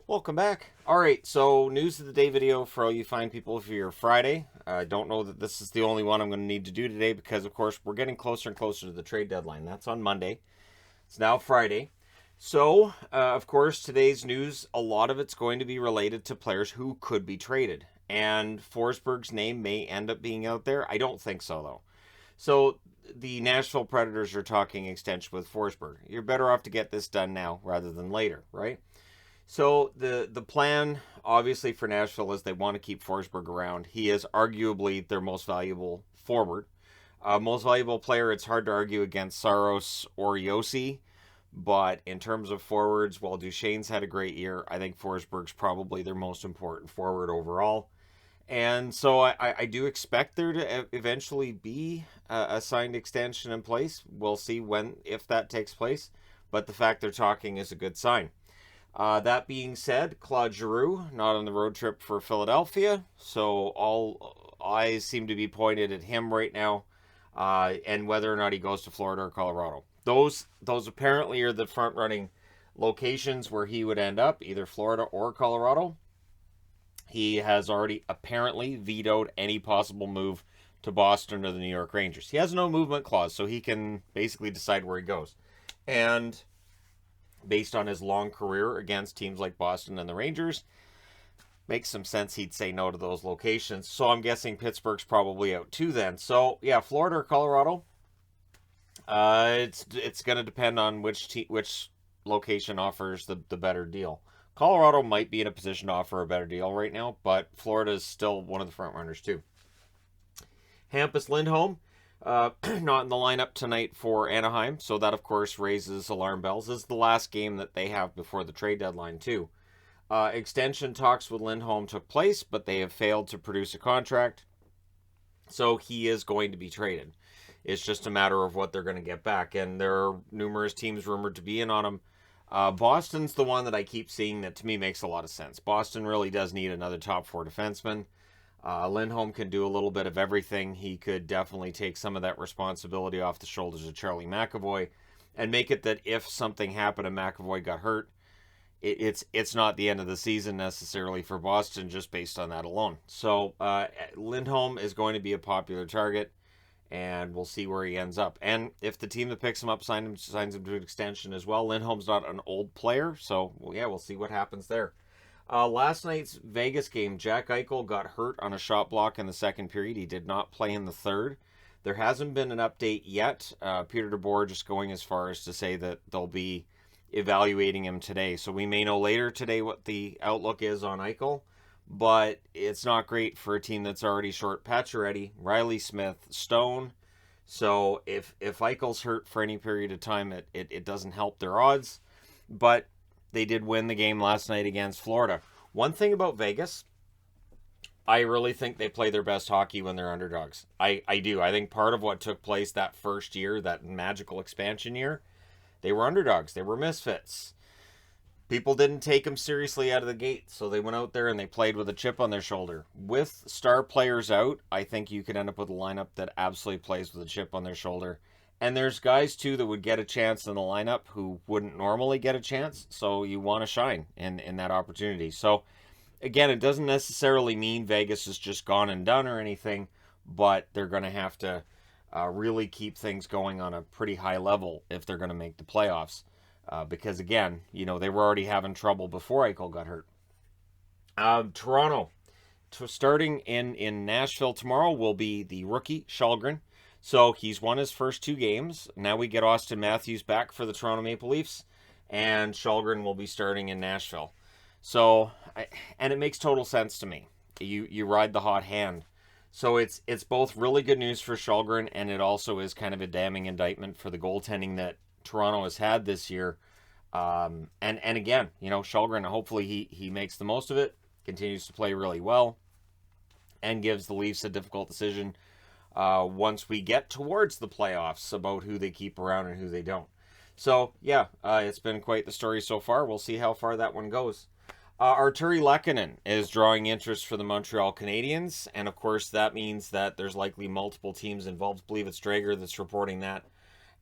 Welcome back. All right, so news of the day video for all you fine people for your Friday. I don't know that this is the only one I'm going to need to do today because, of course, we're getting closer and closer to the trade deadline. That's on Monday. It's now Friday. So, of course, today's news, a lot of it's going to be related to players who could be traded. And Forsberg's name may end up being out there. I don't think so, though. So, the Nashville Predators are talking extension with Forsberg. You're better off to get this done now rather than later, right? So the plan, obviously, for Nashville is they want to keep Forsberg around. He is arguably their most valuable forward. Most valuable player, it's hard to argue against Saros or Yossi. But in terms of forwards, while Duchesne's had a great year, I think Forsberg's probably their most important forward overall. And so I do expect there to eventually be a signed extension in place. We'll see if that takes place. But the fact they're talking is a good sign. That being said, Claude Giroux not on the road trip for Philadelphia, so all eyes seem to be pointed at him right now, and whether or not he goes to Florida or Colorado. Those apparently are the front running locations where he would end up, either Florida or Colorado. He has already apparently vetoed any possible move to Boston or the New York Rangers. He has no movement clause, so he can basically decide where he goes. And based on his long career against teams like Boston and the Rangers, makes some sense he'd say no to those locations. So I'm guessing Pittsburgh's probably out too then. So yeah, Florida or Colorado. It's going to depend on which location offers the better deal. Colorado might be in a position to offer a better deal right now, but Florida is still one of the front runners too. Hampus Lindholm, not in the lineup tonight for Anaheim, so that of course raises alarm bells. This is the last game that they have before the trade deadline too. Extension talks with Lindholm took place, but they have failed to produce a contract, so he is going to be traded. It's just a matter of what they're going to get back, and there are numerous teams rumored to be in on him. Boston's the one that I keep seeing that to me makes a lot of sense. Boston really does need another top four defenseman. Lindholm can do a little bit of everything. He could definitely take some of that responsibility off the shoulders of Charlie McAvoy and make it that if something happened and McAvoy got hurt, it's not the end of the season necessarily for Boston just based on that alone. So Lindholm is going to be a popular target, and we'll see where he ends up. And if the team that picks him up signs him to an extension as well, Lindholm's not an old player, so we'll see what happens there. Last night's Vegas game, Jack Eichel got hurt on a shot block in the second period. He did not play in the third. There hasn't been an update yet. Peter DeBoer just going as far as to say that they'll be evaluating him today. So we may know later today what the outlook is on Eichel, but it's not great for a team that's already short Pacioretty, Riley Smith, Stone. So if Eichel's hurt for any period of time, it doesn't help their odds. But they did win the game last night against Florida. One thing about Vegas, I really think they play their best hockey when they're underdogs. I do. I think part of what took place that first year, that magical expansion year, they were underdogs. They were misfits. People didn't take them seriously out of the gate, so they went out there and they played with a chip on their shoulder. With star players out, I think you could end up with a lineup that absolutely plays with a chip on their shoulder. And there's guys, too, that would get a chance in the lineup who wouldn't normally get a chance, so you want to shine in that opportunity. So, again, it doesn't necessarily mean Vegas is just gone and done or anything, but they're going to have to really keep things going on a pretty high level if they're going to make the playoffs. Because, again, they were already having trouble before Eichel got hurt. Toronto. Starting in Nashville tomorrow will be the rookie, Källgren. So he's won his first two games. Now we get Austin Matthews back for the Toronto Maple Leafs, and Källgren will be starting in Nashville. So, and it makes total sense to me. You ride the hot hand. So it's both really good news for Källgren, and it also is kind of a damning indictment for the goaltending that Toronto has had this year. And again, Källgren, hopefully he makes the most of it, continues to play really well, and gives the Leafs a difficult decision once we get towards the playoffs about who they keep around and who they don't. So, it's been quite the story so far. We'll see how far that one goes. Arturi Lehkonen is drawing interest for the Montreal Canadiens, and of course that means that there's likely multiple teams involved. I believe it's Drager that's reporting that.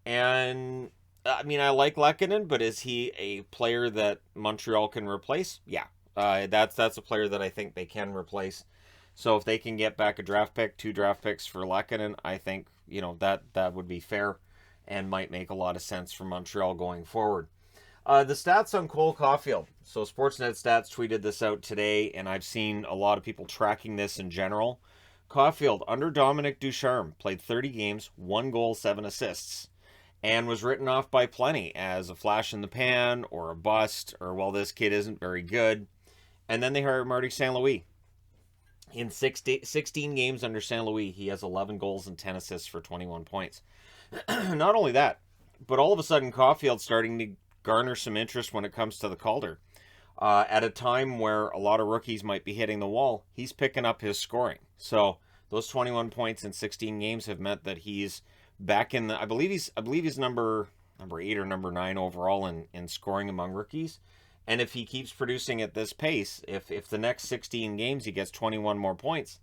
And I like Lehkonen, but is he a player that Montreal can replace? Yeah, That's a player that I think they can replace. So if they can get back a draft pick, 2 draft picks for Lehkonen, I think that would be fair and might make a lot of sense for Montreal going forward. The stats on Cole Caufield. So Sportsnet Stats tweeted this out today, and I've seen a lot of people tracking this in general. Caufield, under Dominic Ducharme, played 30 games, 1 goal, 7 assists, and was written off by plenty as a flash in the pan or a bust, or, well, this kid isn't very good. And then they hired Marty St. Louis. In 16 games under St. Louis, he has 11 goals and 10 assists for 21 points. Not only that, but all of a sudden, Caufield's starting to garner some interest when it comes to the Calder. At a time where a lot of rookies might be hitting the wall, he's picking up his scoring. So those 21 points in 16 games have meant that he's back in the. I believe he's number 8 or number 9 overall in scoring among rookies. And if he keeps producing at this pace, if the next 16 games he gets 21 more points,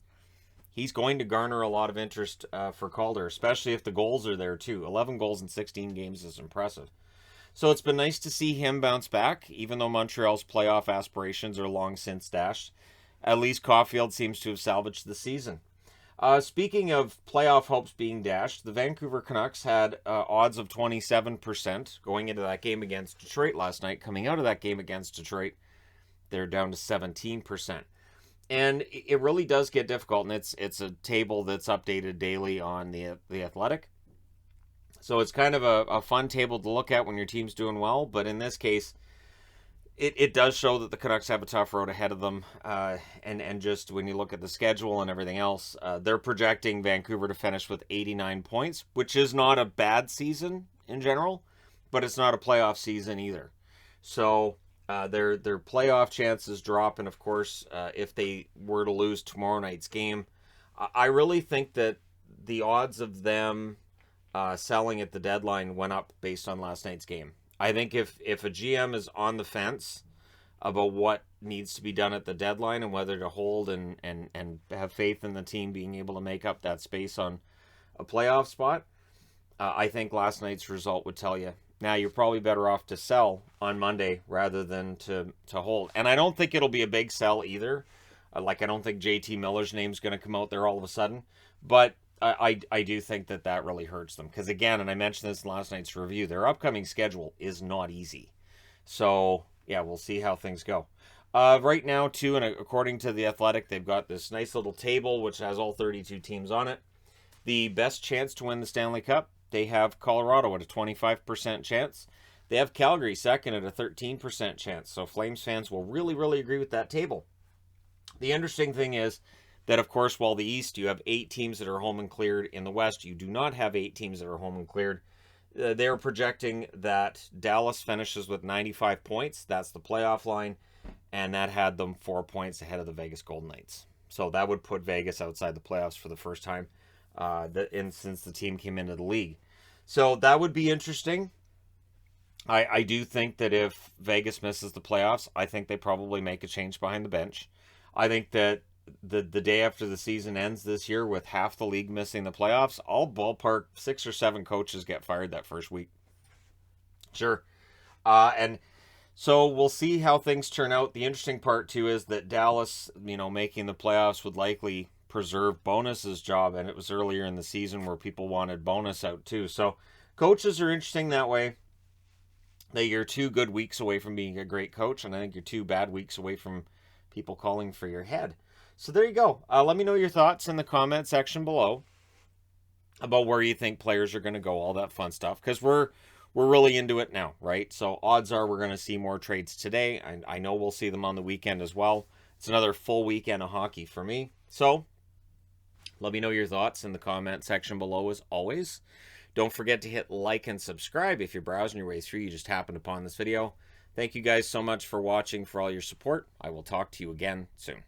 he's going to garner a lot of interest for Calder, especially if the goals are there too. 11 goals in 16 games is impressive. So it's been nice to see him bounce back, even though Montreal's playoff aspirations are long since dashed. At least Caufield seems to have salvaged the season. Speaking of playoff hopes being dashed, the Vancouver Canucks had odds of 27% going into that game against Detroit last night. Coming out of that game against Detroit, they're down to 17%. And it really does get difficult, and it's a table that's updated daily on the Athletic. So it's kind of a fun table to look at when your team's doing well, but in this case, it does show that the Canucks have a tough road ahead of them. And just when you look at the schedule and everything else, they're projecting Vancouver to finish with 89 points, which is not a bad season in general, but it's not a playoff season either. So their playoff chances drop, and of course, if they were to lose tomorrow night's game, I really think that the odds of them selling at the deadline went up based on last night's game. I think if a GM is on the fence about what needs to be done at the deadline and whether to hold and have faith in the team being able to make up that space on a playoff spot, I think last night's result would tell you. Now, you're probably better off to sell on Monday rather than to hold. And I don't think it'll be a big sell either. I don't think JT Miller's name's going to come out there all of a sudden. But I do think that really hurts them. Because again, and I mentioned this in last night's review, their upcoming schedule is not easy. So, yeah, we'll see how things go. Right now, too, and according to The Athletic, they've got this nice little table which has all 32 teams on it. The best chance to win the Stanley Cup, they have Colorado at a 25% chance. They have Calgary second at a 13% chance. So Flames fans will really, really agree with that table. The interesting thing is that, of course, while the East, you have 8 teams that are home and cleared. In the West, you do not have 8 teams that are home and cleared. They're projecting that Dallas finishes with 95 points. That's the playoff line. And that had them 4 points ahead of the Vegas Golden Knights. So that would put Vegas outside the playoffs for the first time since the team came into the league. So that would be interesting. I do think that if Vegas misses the playoffs, I think they probably make a change behind the bench. I think that the day after the season ends this year with half the league missing the playoffs, I'll ballpark 6 or 7 coaches get fired that first week. Sure. And so we'll see how things turn out. The interesting part, too, is that Dallas, making the playoffs would likely preserve Bonus's job, and it was earlier in the season where people wanted Bonus out, too. So coaches are interesting that way. That you're 2 good weeks away from being a great coach, and I think you're 2 bad weeks away from people calling for your head. So there you go. Let me know your thoughts in the comment section below about where you think players are going to go, all that fun stuff, because we're really into it now, right? So odds are we're going to see more trades today. I know we'll see them on the weekend as well. It's another full weekend of hockey for me. So let me know your thoughts in the comment section below as always. Don't forget to hit like and subscribe if you're browsing your way through. You just happened upon this video. Thank you guys so much for watching, for all your support. I will talk to you again soon.